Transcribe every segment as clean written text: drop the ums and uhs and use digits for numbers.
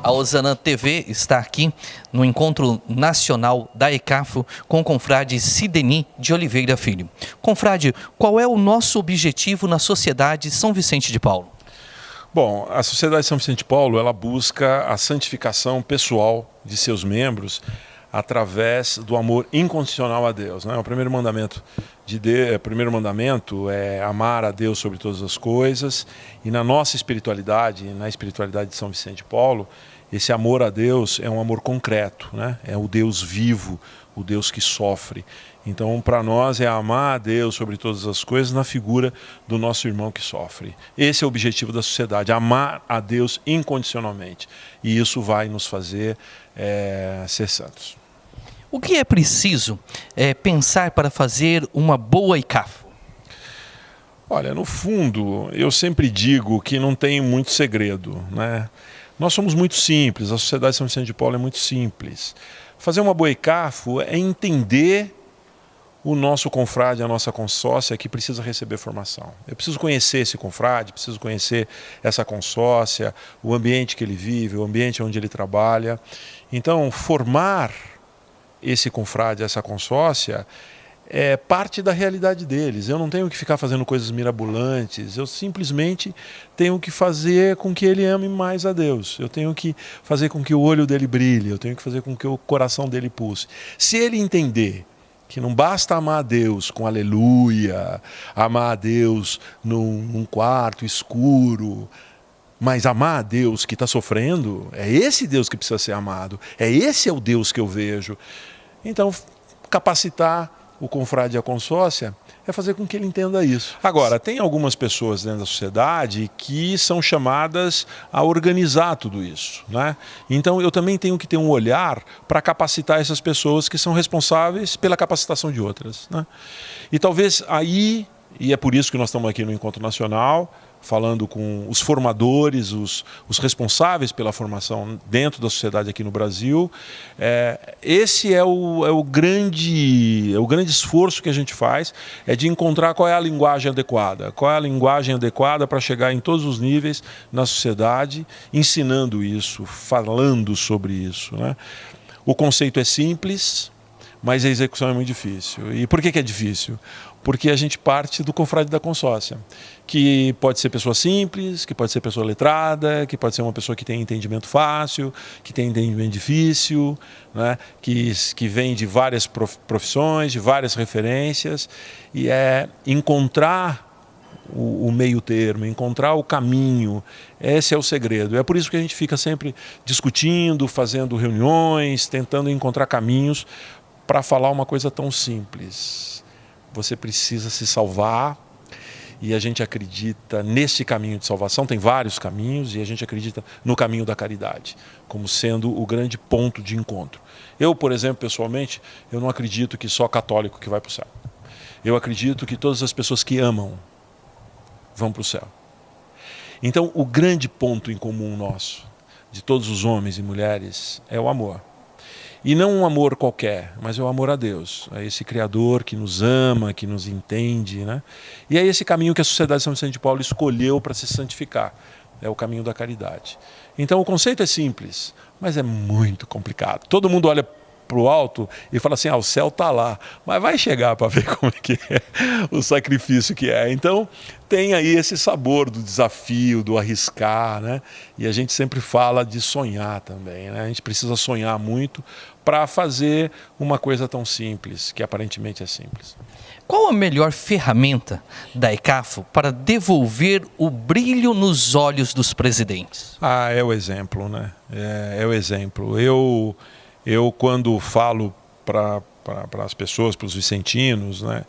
A Osana TV está aqui no Encontro Nacional da ECAFO com o confrade Sideni de Oliveira Filho. Confrade, qual é o nosso objetivo na Sociedade São Vicente de Paulo? Bom, a Sociedade São Vicente de Paulo, ela busca a santificação pessoal de seus membros através do amor incondicional a Deus, né? O primeiro mandamento é amar a Deus sobre todas as coisas, e na nossa espiritualidade, na espiritualidade de São Vicente de Paulo, esse amor a Deus é um amor concreto, né? É o Deus vivo, o Deus que sofre. Então, para nós é amar a Deus sobre todas as coisas na figura do nosso irmão que sofre. Esse é o objetivo da sociedade, amar a Deus incondicionalmente. E isso vai nos fazer ser santos. O que é preciso pensar para fazer uma boa ECAFO? Olha, no fundo, eu sempre digo que não tem muito segredo, né? Nós somos muito simples, a Sociedade São Vicente de Paulo é muito simples. Fazer uma boa ECAFO é entender o nosso confrade, a nossa consórcia que precisa receber formação. Eu preciso conhecer esse confrade, preciso conhecer essa consórcia, o ambiente que ele vive, o ambiente onde ele trabalha. Então, formar esse confrade, essa consórcia, é parte da realidade deles. Eu não tenho que ficar fazendo coisas mirabolantes, eu simplesmente tenho que fazer com que ele ame mais a Deus. Eu tenho que fazer com que o olho dele brilhe, eu tenho que fazer com que o coração dele pulse. Se ele entender que não basta amar a Deus com aleluia, amar a Deus num quarto escuro, mas amar a Deus que está sofrendo, é esse Deus que precisa ser amado, esse é o Deus que eu vejo. Então, capacitar o confrade e a consórcia é fazer com que ele entenda isso. Agora, tem algumas pessoas dentro da sociedade que são chamadas a organizar tudo isso, né? Então, eu também tenho que ter um olhar para capacitar essas pessoas que são responsáveis pela capacitação de outras, né? E talvez aí, e é por isso que nós estamos aqui no Encontro Nacional, falando com os formadores, os responsáveis pela formação dentro da sociedade aqui no Brasil. Esse é o grande esforço que a gente faz, é de encontrar qual é a linguagem adequada. Qual é a linguagem adequada para chegar em todos os níveis na sociedade, ensinando isso, falando sobre isso, né? O conceito é simples, mas a execução é muito difícil. E por que é difícil? Porque a gente parte do confrade da consórcia, que pode ser pessoa simples, que pode ser pessoa letrada, que pode ser uma pessoa que tem entendimento fácil, que tem entendimento difícil, né? que vem de várias profissões, de várias referências, e é encontrar o meio termo, encontrar o caminho. Esse é o segredo. É por isso que a gente fica sempre discutindo, fazendo reuniões, tentando encontrar caminhos para falar uma coisa tão simples. Você precisa se salvar, e a gente acredita nesse caminho de salvação. Tem vários caminhos, e a gente acredita no caminho da caridade como sendo o grande ponto de encontro. Eu, por exemplo, pessoalmente, eu não acredito que só católico que vai para o céu. Eu acredito que todas as pessoas que amam vão para o céu. Então, o grande ponto em comum nosso, de todos os homens e mulheres, é o amor. E não um amor qualquer, mas é o amor a Deus, a esse Criador que nos ama, que nos entende, né? E é esse caminho que a Sociedade São Vicente de Paulo escolheu para se santificar, é o caminho da caridade. Então o conceito é simples, mas é muito complicado. Todo mundo olha para o alto e fala assim, o céu está lá, mas vai chegar para ver como é que é o sacrifício que é. Então tem aí esse sabor do desafio, do arriscar, né? E a gente sempre fala de sonhar também, né? A gente precisa sonhar muito para fazer uma coisa tão simples, que aparentemente é simples. Qual a melhor ferramenta da ECAFO para devolver o brilho nos olhos dos presidentes? É o exemplo, né? É o exemplo. Eu quando falo para as pessoas, para os vicentinos, né?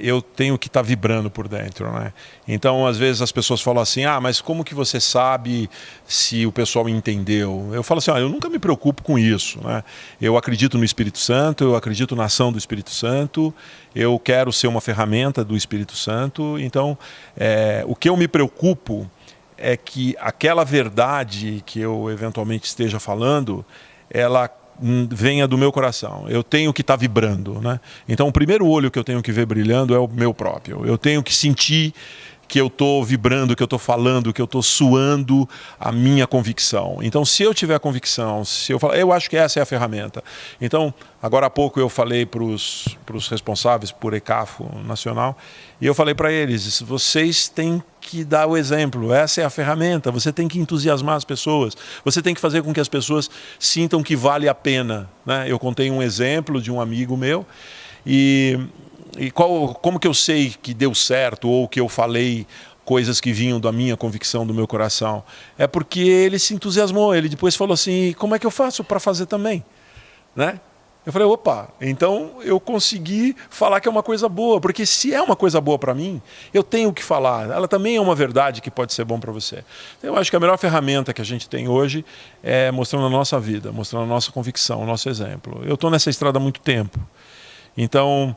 Eu tenho que estar vibrando por dentro, né? Então, às vezes as pessoas falam assim, mas como que você sabe se o pessoal entendeu? Eu falo assim, eu nunca me preocupo com isso, né? Eu acredito no Espírito Santo, eu acredito na ação do Espírito Santo, eu quero ser uma ferramenta do Espírito Santo. Então, o que eu me preocupo é que aquela verdade que eu eventualmente esteja falando, ela venha do meu coração. Eu tenho que estar vibrando, né? Então o primeiro olho que eu tenho que ver brilhando é o meu próprio. Eu tenho que sentir que eu estou vibrando, que eu estou falando, que eu estou suando a minha convicção. Então, se eu tiver convicção, se eu falar, eu acho que essa é a ferramenta. Então, agora há pouco eu falei para os responsáveis por ECAFO Nacional, e eu falei para eles, vocês têm que dar o exemplo, essa é a ferramenta, você tem que entusiasmar as pessoas, você tem que fazer com que as pessoas sintam que vale a pena, né? Eu contei um exemplo de um amigo meu, e como que eu sei que deu certo ou que eu falei coisas que vinham da minha convicção, do meu coração? É porque ele se entusiasmou, ele depois falou assim, como é que eu faço para fazer também? Né? Eu falei, opa, então eu consegui falar que é uma coisa boa, porque se é uma coisa boa para mim, eu tenho que falar, ela também é uma verdade que pode ser bom para você. Eu acho que a melhor ferramenta que a gente tem hoje é mostrando a nossa vida, mostrando a nossa convicção, o nosso exemplo. Eu estou nessa estrada há muito tempo, então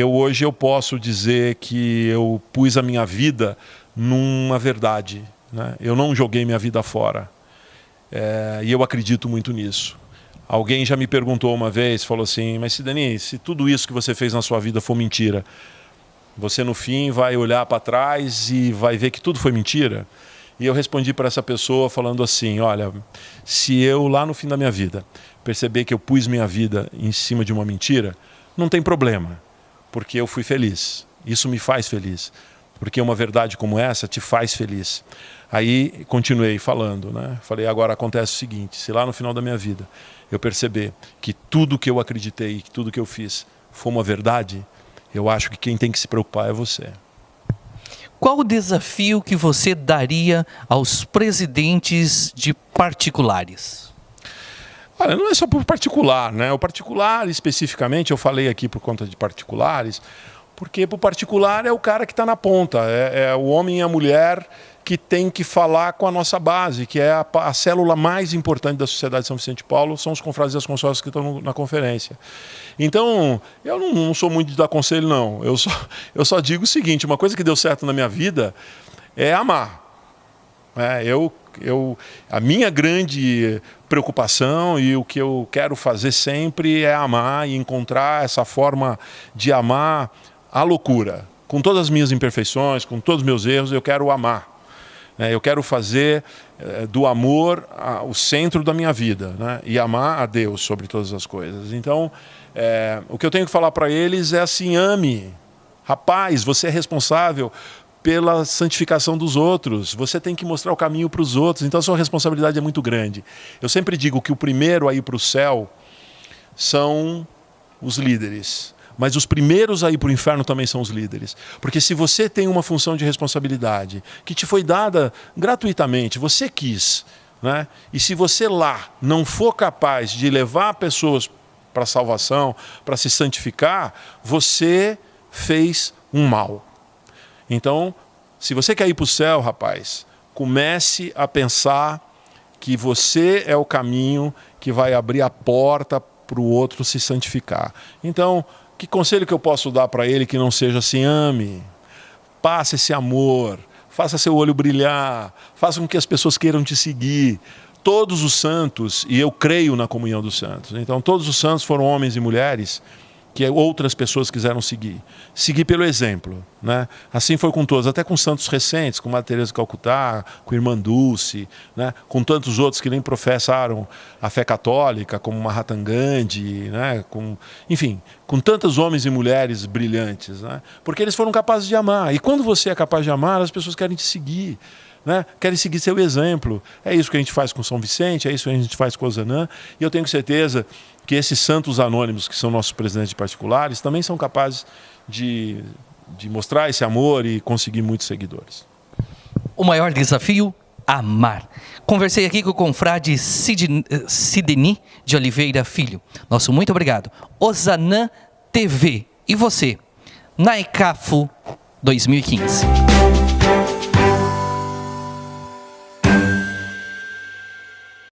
hoje eu posso dizer que eu pus a minha vida numa verdade, né? Eu não joguei minha vida fora, e eu acredito muito nisso. Alguém já me perguntou uma vez, falou assim, mas Sidney, se tudo isso que você fez na sua vida for mentira, você no fim vai olhar para trás e vai ver que tudo foi mentira? E eu respondi para essa pessoa falando assim, olha, se eu lá no fim da minha vida perceber que eu pus minha vida em cima de uma mentira, não tem problema, porque eu fui feliz, isso me faz feliz, porque uma verdade como essa te faz feliz. Aí continuei falando, né? Falei, agora acontece o seguinte, se lá no final da minha vida eu perceber que tudo que eu acreditei, que tudo que eu fiz foi uma verdade, eu acho que quem tem que se preocupar é você. Qual o desafio que você daria aos presidentes de particulares? Olha, não é só por particular, né? O particular especificamente, eu falei aqui por conta de particulares, porque para o particular é o cara que está na ponta, é o homem e a mulher que tem que falar com a nossa base, que é a célula mais importante da Sociedade de São Vicente de Paulo, são os confrades e as consórcios que estão na conferência. Então, eu não sou muito de dar conselho, não. Eu só digo o seguinte, uma coisa que deu certo na minha vida é amar. A minha grande preocupação e o que eu quero fazer sempre é amar e encontrar essa forma de amar a loucura. Com todas as minhas imperfeições, com todos os meus erros, eu quero amar. Eu quero fazer do amor o centro da minha vida, né? E amar a Deus sobre todas as coisas. Então, o que eu tenho que falar para eles é assim, ame. Rapaz, você é responsável pela santificação dos outros. Você tem que mostrar o caminho para os outros. Então, a sua responsabilidade é muito grande. Eu sempre digo que o primeiro a ir para o céu são os líderes. Mas os primeiros a ir para o inferno também são os líderes. Porque se você tem uma função de responsabilidade que te foi dada gratuitamente, você quis, né? E se você lá não for capaz de levar pessoas para a salvação, para se santificar, você fez um mal. Então, se você quer ir para o céu, rapaz, comece a pensar que você é o caminho que vai abrir a porta para o outro se santificar. Então, que conselho que eu posso dar para ele que não seja assim, ame, passe esse amor, faça seu olho brilhar, faça com que as pessoas queiram te seguir. Todos os santos, e eu creio na comunhão dos santos, então todos os santos foram homens e mulheres que outras pessoas quiseram seguir. Seguir pelo exemplo, né? Assim foi com todos, até com santos recentes, com Madre Teresa de Calcutá, com Irmã Dulce, né? Com tantos outros que nem professaram a fé católica, como Mahatma Gandhi, né? Enfim, com tantos homens e mulheres brilhantes, né? Porque eles foram capazes de amar. E quando você é capaz de amar, as pessoas querem te seguir, né? Querem seguir seu exemplo. É isso que a gente faz com São Vicente, é isso que a gente faz com Ozanam, e eu tenho certeza que esses santos anônimos, que são nossos presidentes de particulares, também são capazes de mostrar esse amor e conseguir muitos seguidores. O maior desafio? Amar. Conversei aqui com o confrade Sidney de Oliveira Filho. Nosso muito obrigado. Ozanam TV. E você? Na ECAFO 2015.